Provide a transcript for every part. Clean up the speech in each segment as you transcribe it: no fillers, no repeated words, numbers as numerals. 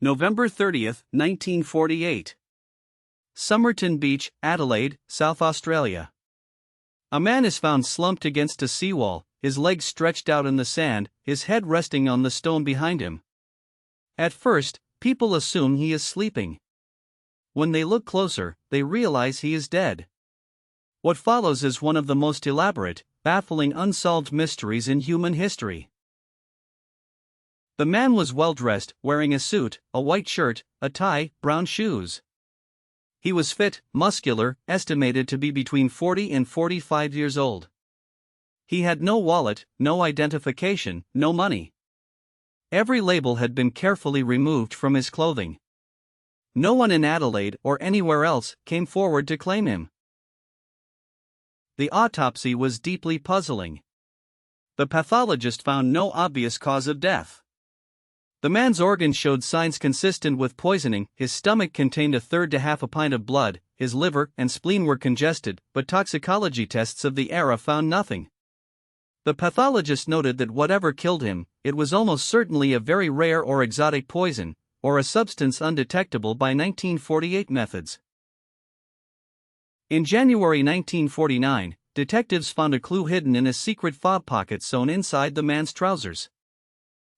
November 30, 1948. Somerton Beach, Adelaide, South Australia. A man is found slumped against a seawall, his legs stretched out in the sand, his head resting on the stone behind him. At first, people assume he is sleeping. When they look closer, they realize he is dead. What follows is one of the most elaborate, baffling unsolved mysteries in human history. The man was well-dressed, wearing a suit, a white shirt, a tie, brown shoes. He was fit, muscular, estimated to be between 40 and 45 years old. He had no wallet, no identification, no money. Every label had been carefully removed from his clothing. No one in Adelaide or anywhere else came forward to claim him. The autopsy was deeply puzzling. The pathologist found no obvious cause of death. The man's organs showed signs consistent with poisoning. His stomach contained a third to half a pint of blood, his liver and spleen were congested, but toxicology tests of the era found nothing. The pathologist noted that whatever killed him, it was almost certainly a very rare or exotic poison, or a substance undetectable by 1948 methods. In January 1949, detectives found a clue hidden in a secret fob pocket sewn inside the man's trousers.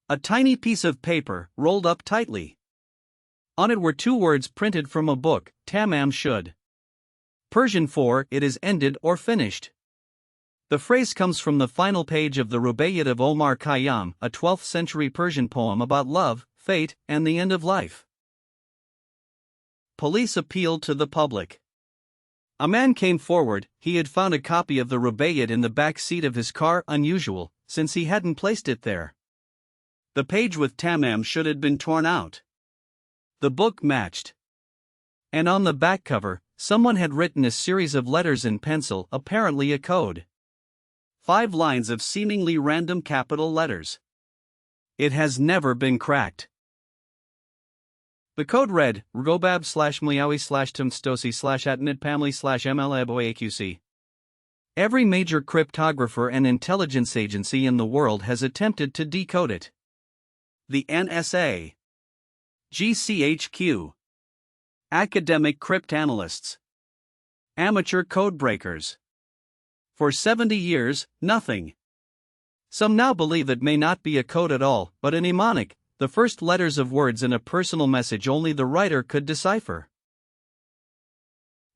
A tiny piece of paper, rolled up tightly. On it were two words printed from a book, Tamam Shud. Persian for, it is ended or finished. The phrase comes from the final page of the Rubaiyat of Omar Khayyam, a 12th century Persian poem about love, fate, and the end of life. Police appealed to the public. A man came forward. He had found a copy of the Rubaiyat in the back seat of his car, unusual, since he hadn't placed it there. The page with Tamam Shud had been torn out. The book matched. And on the back cover, someone had written a series of letters in pencil, apparently a code. 5 lines of seemingly random capital letters. It has never been cracked. The code read, Rgobab/Mliawi/Tumstosi/Atnid/Pamli/MLABOAQC. Every major cryptographer and intelligence agency in the world has attempted to decode it. The NSA, GCHQ, academic cryptanalysts, amateur codebreakers. For 70 years, nothing. Some now believe it may not be a code at all, but a mnemonic, the first letters of words in a personal message only the writer could decipher.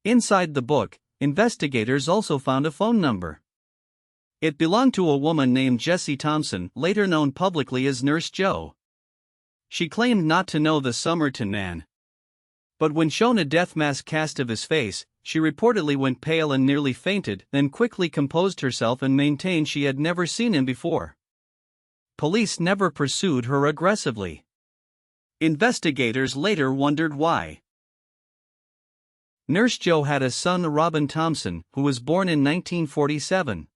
Inside the book, investigators also found a phone number. It belonged to a woman named Jessie Thompson, later known publicly as Nurse Joe. She claimed not to know the Somerton man. But when shown a death mask cast of his face, she reportedly went pale and nearly fainted, then quickly composed herself and maintained she had never seen him before. Police never pursued her aggressively. Investigators later wondered why. Nurse Joe had a son, Robin Thompson, who was born in 1947.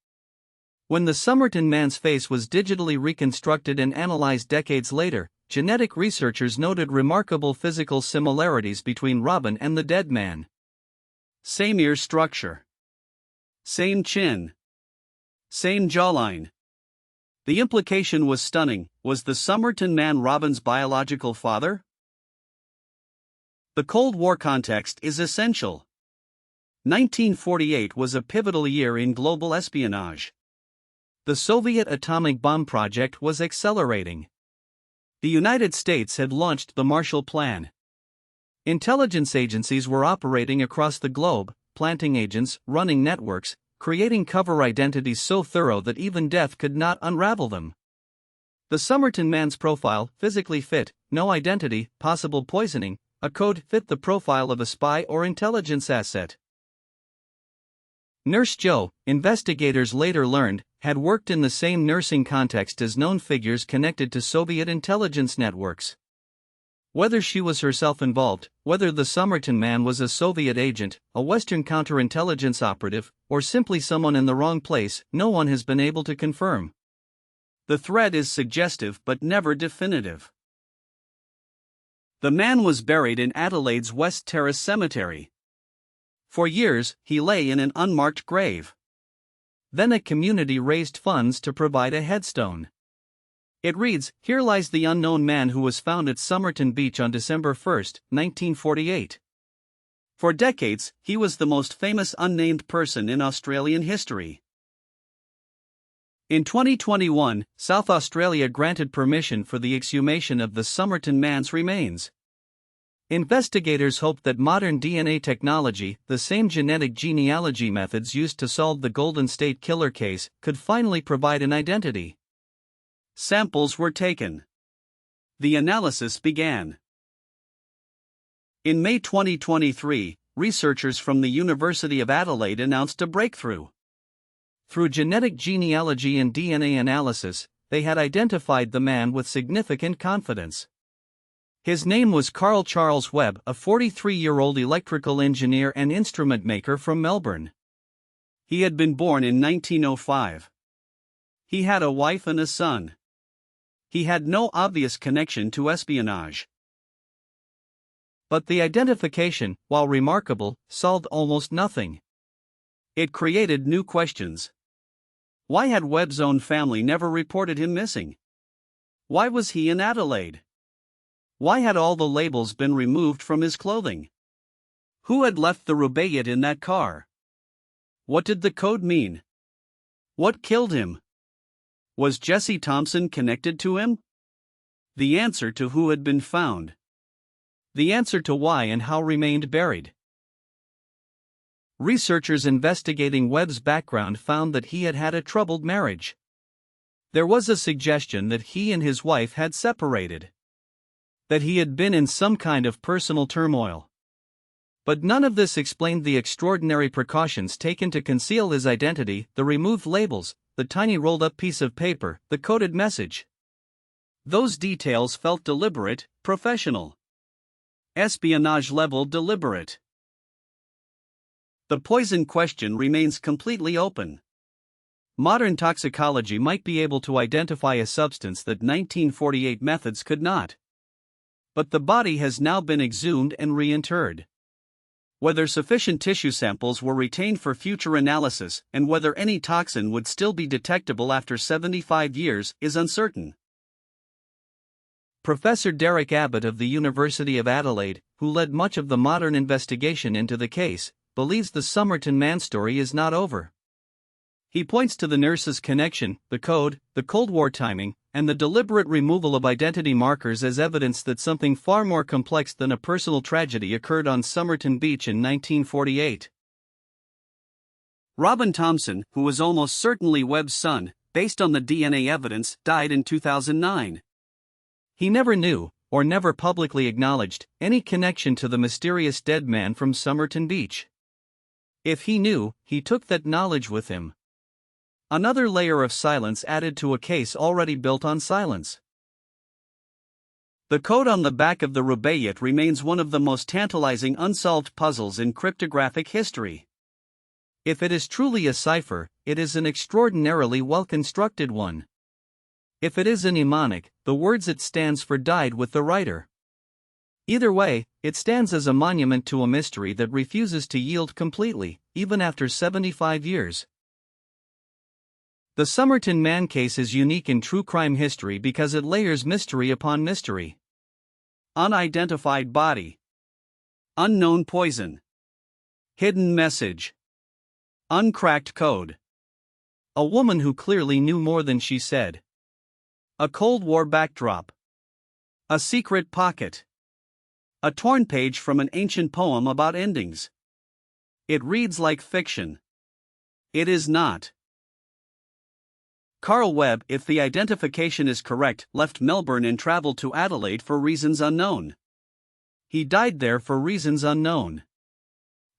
When the Somerton man's face was digitally reconstructed and analyzed decades later, genetic researchers noted remarkable physical similarities between Robin and the dead man. Same ear structure. Same chin. Same jawline. The implication was stunning. Was the Somerton man Robin's biological father? The Cold War context is essential. 1948 was a pivotal year in global espionage. The Soviet atomic bomb project was accelerating. The United States had launched the Marshall Plan. Intelligence agencies were operating across the globe, planting agents, running networks, creating cover identities so thorough that even death could not unravel them. The Somerton man's profile, physically fit, no identity, possible poisoning, a code, fit the profile of a spy or intelligence asset. Nurse Joe, investigators later learned, had worked in the same nursing context as known figures connected to Soviet intelligence networks. Whether she was herself involved, whether the Somerton man was a Soviet agent, a Western counterintelligence operative, or simply someone in the wrong place, no one has been able to confirm. The thread is suggestive but never definitive. The man was buried in Adelaide's West Terrace Cemetery. For years, he lay in an unmarked grave. Then a community raised funds to provide a headstone. It reads, "Here lies the unknown man who was found at Somerton Beach on December 1, 1948. For decades, he was the most famous unnamed person in Australian history." In 2021, South Australia granted permission for the exhumation of the Somerton man's remains. Investigators hope that modern DNA technology, the same genetic genealogy methods used to solve the Golden State Killer case, could finally provide an identity. Samples were taken. The analysis began. In May 2023, researchers from the University of Adelaide announced a breakthrough. Through genetic genealogy and DNA analysis, they had identified the man with significant confidence. His name was Carl Charles Webb, a 43-year-old electrical engineer and instrument maker from Melbourne. He had been born in 1905. He had a wife and a son. He had no obvious connection to espionage. But the identification, while remarkable, solved almost nothing. It created new questions. Why had Webb's own family never reported him missing? Why was he in Adelaide? Why had all the labels been removed from his clothing? Who had left the rubaiyat in that car? What did the code mean? What killed him? Was Jesse Thompson connected to him? The answer to who had been found. The answer to why and how remained buried. Researchers investigating Webb's background found that he had had a troubled marriage. There was a suggestion that he and his wife had separated. That he had been in some kind of personal turmoil. But none of this explained the extraordinary precautions taken to conceal his identity, the removed labels, the tiny rolled-up piece of paper, the coded message. Those details felt deliberate, professional. Espionage-level deliberate. The poison question remains completely open. Modern toxicology might be able to identify a substance that 1948 methods could not. But the body has now been exhumed and reinterred. Whether sufficient tissue samples were retained for future analysis and whether any toxin would still be detectable after 75 years is uncertain. Professor Derek Abbott of the University of Adelaide, who led much of the modern investigation into the case, believes the Somerton man story is not over. He points to the nurse's connection, the code, the Cold War timing, and the deliberate removal of identity markers as evidence that something far more complex than a personal tragedy occurred on Somerton Beach in 1948. Robin Thompson, who was almost certainly Webb's son, based on the DNA evidence, died in 2009. He never knew, or never publicly acknowledged, any connection to the mysterious dead man from Somerton Beach. If he knew, he took that knowledge with him. Another layer of silence added to a case already built on silence. The code on the back of the rubaiyat remains one of the most tantalizing unsolved puzzles in cryptographic history. If it is truly a cipher, it is an extraordinarily well-constructed one. If it is a mnemonic, the words it stands for died with the writer. Either way, it stands as a monument to a mystery that refuses to yield completely, even after 75 years. The Somerton man case is unique in true crime history because it layers mystery upon mystery. Unidentified body. Unknown poison. Hidden message. Uncracked code. A woman who clearly knew more than she said. A Cold War backdrop. A secret pocket. A torn page from an ancient poem about endings. It reads like fiction. It is not. Carl Webb, if the identification is correct, left Melbourne and traveled to Adelaide for reasons unknown. He died there for reasons unknown.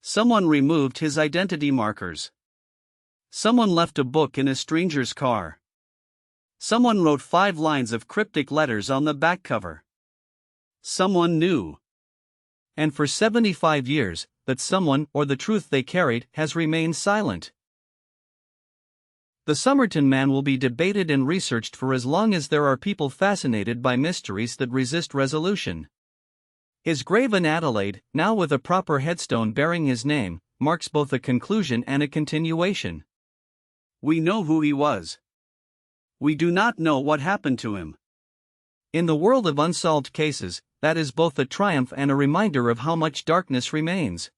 Someone removed his identity markers. Someone left a book in a stranger's car. Someone wrote 5 lines of cryptic letters on the back cover. Someone knew. And for 75 years, that someone, or the truth they carried, has remained silent. The Somerton man will be debated and researched for as long as there are people fascinated by mysteries that resist resolution. His grave in Adelaide, now with a proper headstone bearing his name, marks both a conclusion and a continuation. We know who he was. We do not know what happened to him. In the world of unsolved cases, that is both a triumph and a reminder of how much darkness remains.